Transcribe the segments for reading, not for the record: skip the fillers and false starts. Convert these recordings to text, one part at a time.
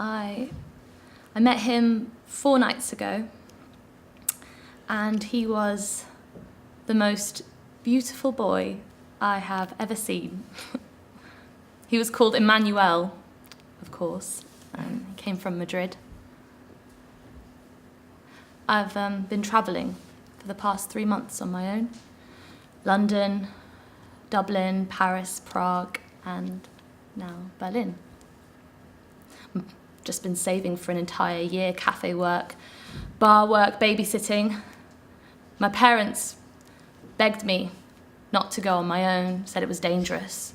I met him 4 nights ago, and he was the most beautiful boy I have ever seen. He was called Emmanuel, of course, and he came from Madrid. I've been travelling for the past 3 months on my own. London, Dublin, Paris, Prague, and now Berlin. I've just been saving for an entire year, cafe work, bar work, babysitting. My parents begged me not to go on my own, said it was dangerous.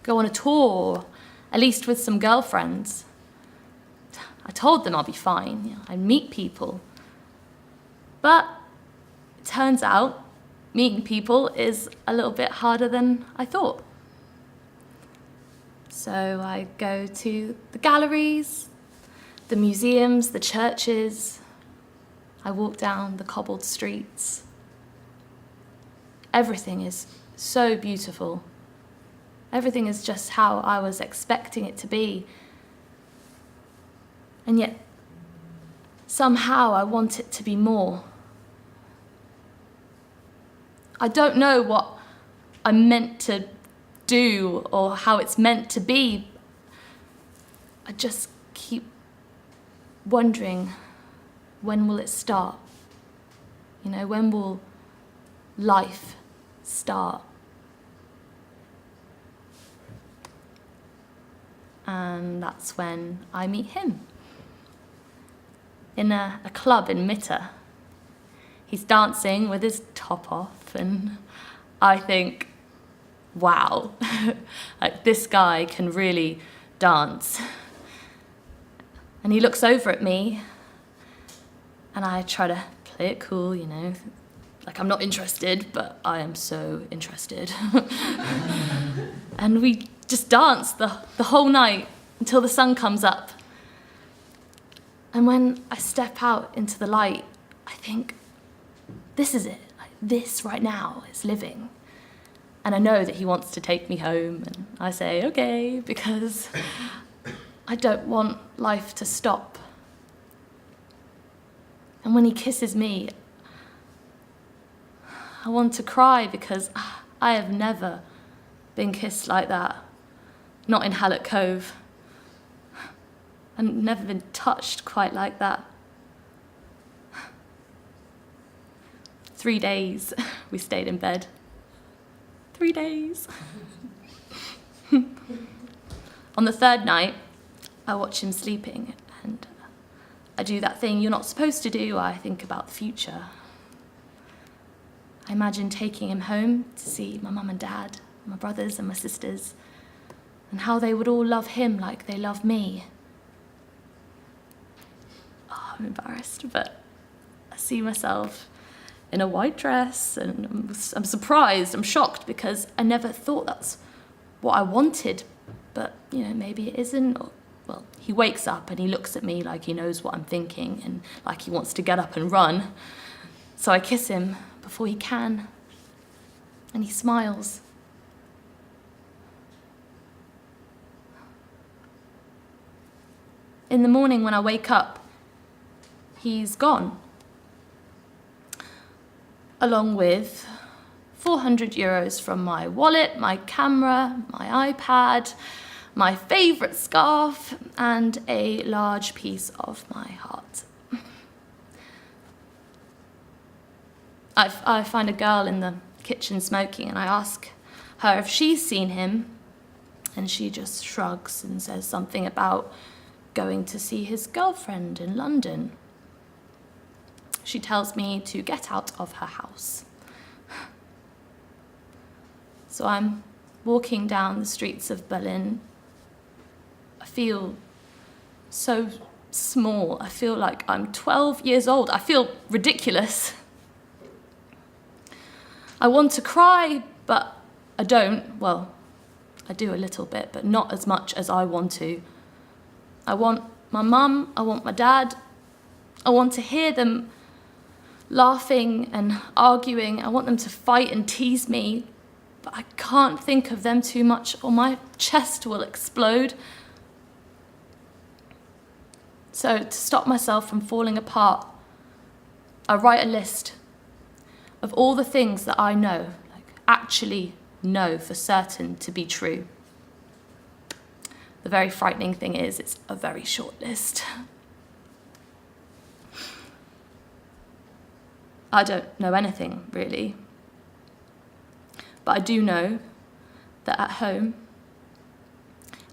Go on a tour, at least with some girlfriends. I told them I'll be fine, I'd meet people. But it turns out meeting people is a little bit harder than I thought. So I go to the galleries, the museums, the churches. I walk down the cobbled streets. Everything is so beautiful. Everything is just how I was expecting it to be. And yet, somehow I want it to be more. I don't know what I'm meant to do or how it's meant to be. I just keep wondering, when will it start? When will life start? And that's when I meet him in a club in Mitte. He's dancing with his top off, and I think, wow, this guy can really dance. And he looks over at me, and I try to play it cool, like I'm not interested, but I am so interested. And we just dance the whole night until the sun comes up. And when I step out into the light, I think, this is it. This right now is living. And I know that he wants to take me home, and I say, okay, because I don't want life to stop. And when he kisses me, I want to cry because I have never been kissed like that. Not in Hallett Cove. I've never been touched quite like that. 3 days we stayed in bed. 3 days. On the 3rd night, I watch him sleeping, and I do that thing you're not supposed to do. I think about the future. I imagine taking him home to see my mum and dad, my brothers and my sisters, and how they would all love him like they love me. Oh, I'm embarrassed, but I see myself in a white dress, and I'm surprised, I'm shocked, because I never thought that's what I wanted, but maybe it isn't. Well, he wakes up and he looks at me like he knows what I'm thinking and like he wants to get up and run. So I kiss him before he can, and he smiles. In the morning when I wake up, he's gone, along with 400 euros from my wallet, my camera, my iPad, my favourite scarf, and a large piece of my heart. I find a girl in the kitchen smoking, and I ask her if she's seen him, and she just shrugs and says something about going to see his girlfriend in London. She tells me to get out of her house. So I'm walking down the streets of Berlin. I feel so small. I feel like I'm 12 years old. I feel ridiculous. I want to cry, but I don't. Well, I do a little bit, but not as much as I want to. I want my mum, I want my dad. I want to hear them laughing and arguing. I want them to fight and tease me, but I can't think of them too much or my chest will explode. So to stop myself from falling apart, I write a list of all the things that I know, like actually know for certain to be true. The very frightening thing is it's a very short list. I don't know anything, really. But I do know that at home,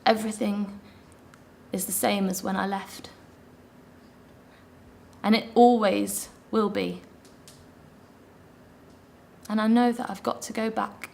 everything is the same as when I left. And it always will be. And I know that I've got to go back.